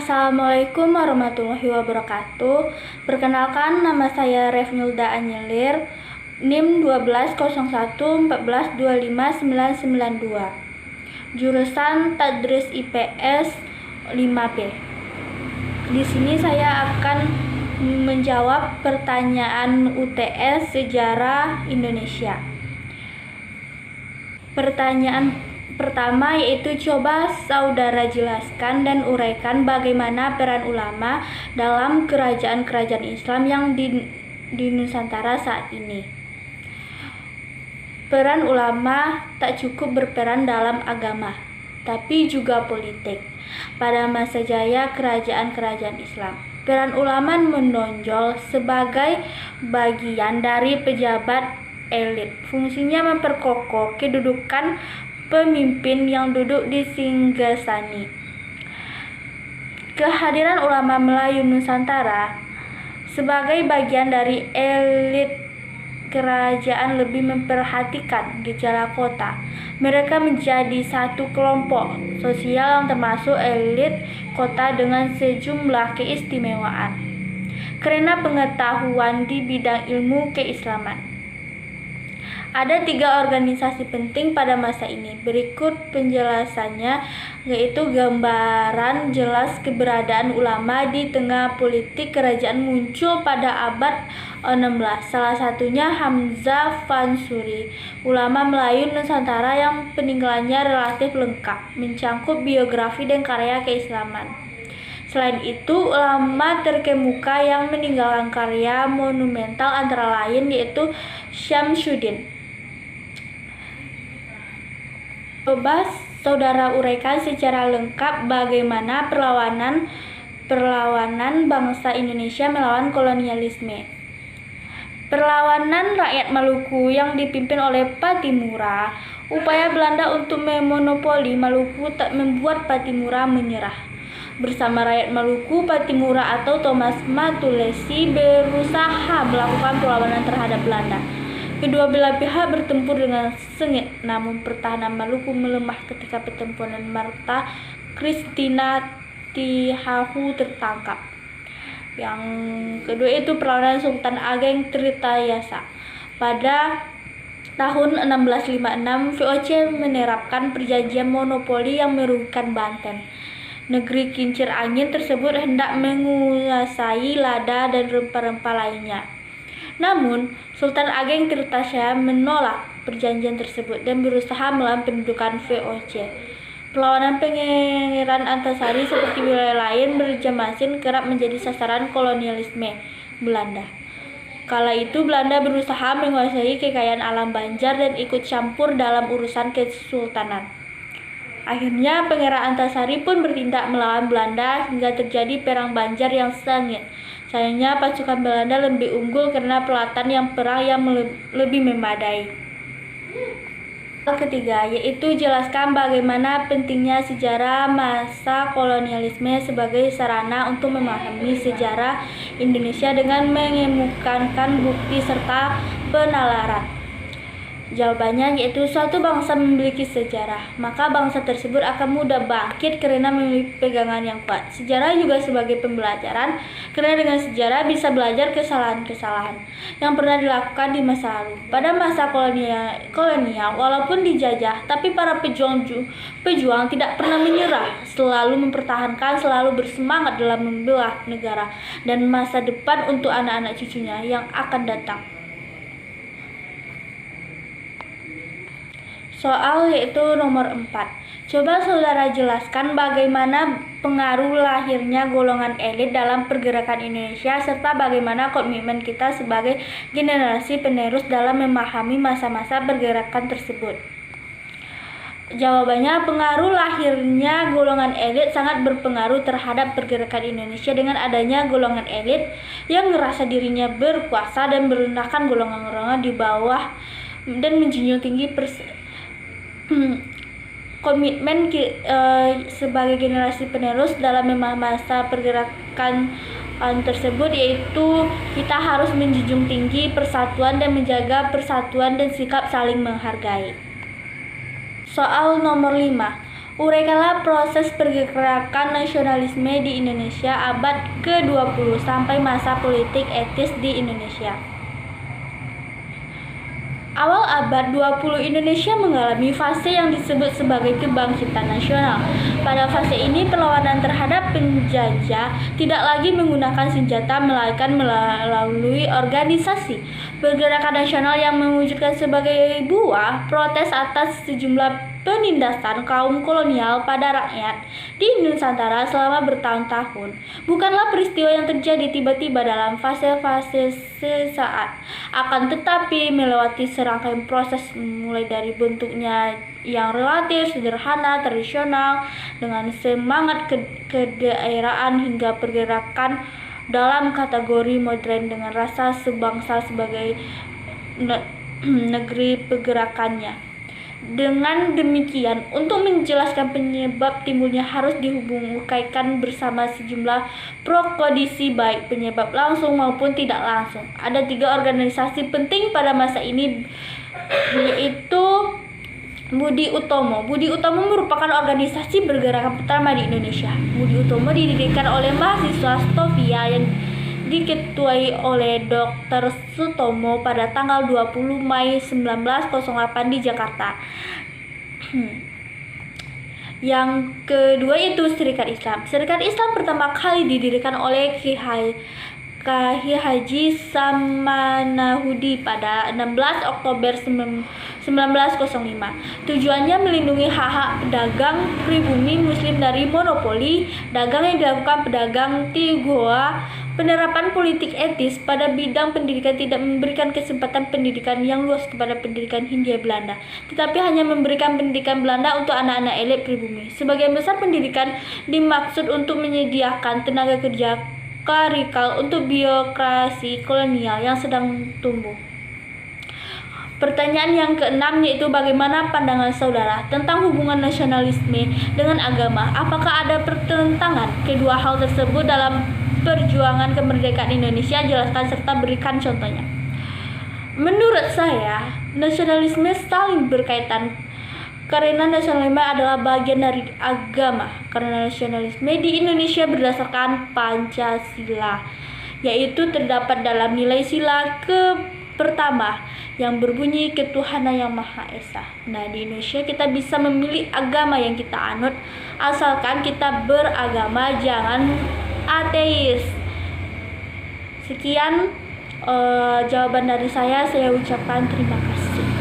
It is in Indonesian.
Assalamualaikum warahmatullahi wabarakatuh. Perkenalkan, nama saya Refnilda Anyelir, NIM 120114259992. Jurusan Tadris IPS 5B. Di sini saya akan menjawab pertanyaan UTS Sejarah Indonesia. Pertanyaan pertama yaitu, coba saudara jelaskan dan uraikan bagaimana peran ulama dalam kerajaan-kerajaan Islam yang di Nusantara saat ini. Peran ulama tak cukup berperan dalam agama, tapi juga politik. Pada masa jaya kerajaan-kerajaan Islam, peran ulama menonjol sebagai bagian dari pejabat elit. Fungsinya memperkokoh kedudukan pemimpin yang duduk di singgasani. Kehadiran ulama Melayu Nusantara sebagai bagian dari elit kerajaan lebih memperhatikan gejala kota. Mereka menjadi satu kelompok sosial yang termasuk elit kota dengan sejumlah keistimewaan karena pengetahuan di bidang ilmu keislaman. Ada 3 organisasi penting pada masa ini. Berikut penjelasannya, yaitu gambaran jelas keberadaan ulama di tengah politik kerajaan muncul pada abad 16. Salah satunya Hamzah Fansuri, ulama Melayu Nusantara yang peninggalannya relatif lengkap, mencangkup biografi dan karya keislaman. Selain itu, ulama terkemuka yang meninggalkan karya monumental antara lain yaitu Syamsuddin. Coba saudara uraikan secara lengkap bagaimana perlawanan bangsa Indonesia melawan kolonialisme. Perlawanan rakyat Maluku yang dipimpin oleh Pattimura, upaya Belanda untuk memonopoli Maluku tak membuat Pattimura menyerah. Bersama rakyat Maluku, Pattimura atau Thomas Matulesi berusaha melakukan perlawanan terhadap Belanda. Kedua belah pihak bertempur dengan sengit, namun pertahanan Maluku melemah ketika pertempuran Marta Christina Tihahu tertangkap. Yang kedua itu perlawanan Sultan Ageng Tirtayasa. Pada tahun 1656, VOC menerapkan perjanjian monopoli yang merugikan Banten. Negeri kincir angin tersebut hendak menguasai lada dan rempah-rempah lainnya. Namun, Sultan Ageng Tirtayasa menolak perjanjian tersebut dan berusaha melawan pendudukan VOC. Perlawanan Pangeran Antasari seperti wilayah lain Banjarmasin kerap menjadi sasaran kolonialisme Belanda. Kala itu Belanda berusaha menguasai kekayaan alam Banjar dan ikut campur dalam urusan kesultanan. Akhirnya Pangeran Antasari pun bertindak melawan Belanda hingga terjadi perang Banjar yang sengit. Sayangnya pasukan Belanda lebih unggul karena peralatan perang yang lebih memadai. Hal ketiga yaitu jelaskan bagaimana pentingnya sejarah masa kolonialisme sebagai sarana untuk memahami sejarah Indonesia dengan mengemukakan bukti serta penalaran. Jawabannya yaitu, suatu bangsa memiliki sejarah, maka bangsa tersebut akan mudah bangkit karena memiliki pegangan yang kuat. Sejarah juga sebagai pembelajaran, karena dengan sejarah bisa belajar kesalahan-kesalahan yang pernah dilakukan di masa lalu. Pada masa kolonial, walaupun dijajah, tapi para pejuang tidak pernah menyerah, selalu mempertahankan, selalu bersemangat dalam membela negara dan masa depan untuk anak-anak cucunya yang akan datang. Soal yaitu nomor 4. Coba saudara jelaskan bagaimana pengaruh lahirnya golongan elit dalam pergerakan Indonesia serta bagaimana komitmen kita sebagai generasi penerus dalam memahami masa-masa pergerakan tersebut. Jawabannya, pengaruh lahirnya golongan elit sangat berpengaruh terhadap pergerakan Indonesia dengan adanya golongan elit yang merasa dirinya berkuasa dan merendahkan golongan-golongan di bawah dan menjunjung tinggi komitmen sebagai generasi penerus dalam masa pergerakan tersebut, yaitu kita harus menjunjung tinggi persatuan dan menjaga persatuan dan sikap saling menghargai. Soal nomor 5. Uraikanlah proses pergerakan nasionalisme di Indonesia abad ke-20 sampai masa politik etis di Indonesia. Awal abad 20 Indonesia mengalami fase yang disebut sebagai kebangkitan nasional. Pada fase ini perlawanan terhadap penjajah tidak lagi menggunakan senjata melainkan melalui organisasi. Pergerakan nasional yang mewujudkan sebagai buah protes atas sejumlah penindasan kaum kolonial pada rakyat di Nusantara selama bertahun-tahun bukanlah peristiwa yang terjadi tiba-tiba dalam fase-fase sesaat, akan tetapi melewati serangkaian proses mulai dari bentuknya yang relatif sederhana tradisional dengan semangat kedaerahan hingga pergerakan dalam kategori modern dengan rasa sebangsa sebagai negeri pergerakannya. Dengan demikian, untuk menjelaskan penyebab timbulnya harus dihubungkan bersama sejumlah pro-kondisi baik penyebab langsung maupun tidak langsung. Ada 3 organisasi penting pada masa ini, yaitu Budi Utomo. Budi Utomo merupakan organisasi bergerakan pertama di Indonesia. Budi Utomo didirikan oleh mahasiswa Stovia yang diketuai oleh Dr. Sutomo pada tanggal 20 Mei 1908 di Jakarta. Yang kedua itu Serikat Islam. Serikat Islam pertama kali didirikan oleh Kiai Haji Samanahudi pada 16 Oktober 1905. Tujuannya melindungi hak-hak pedagang pribumi muslim dari monopoli dagang yang dilakukan pedagang Tionghoa. Penerapan politik etis pada bidang pendidikan tidak memberikan kesempatan pendidikan yang luas kepada pendidikan Hindia Belanda, tetapi hanya memberikan pendidikan Belanda untuk anak-anak elit pribumi. Sebagian besar pendidikan dimaksud untuk menyediakan tenaga kerja klerikal untuk birokrasi kolonial yang sedang tumbuh. Pertanyaan yang keenam yaitu bagaimana pandangan saudara tentang hubungan nasionalisme dengan agama? Apakah ada pertentangan kedua hal tersebut dalam perjuangan kemerdekaan Indonesia? Jelaskan serta berikan contohnya. Menurut saya, nasionalisme saling berkaitan karena nasionalisme adalah bagian dari agama. Karena nasionalisme di Indonesia berdasarkan Pancasila, yaitu terdapat dalam nilai sila pertama yang berbunyi ketuhanan yang Maha Esa. Nah, di Indonesia kita bisa memilih agama yang kita anut asalkan kita beragama, jangan ateis. Sekian jawaban dari saya ucapkan terima kasih.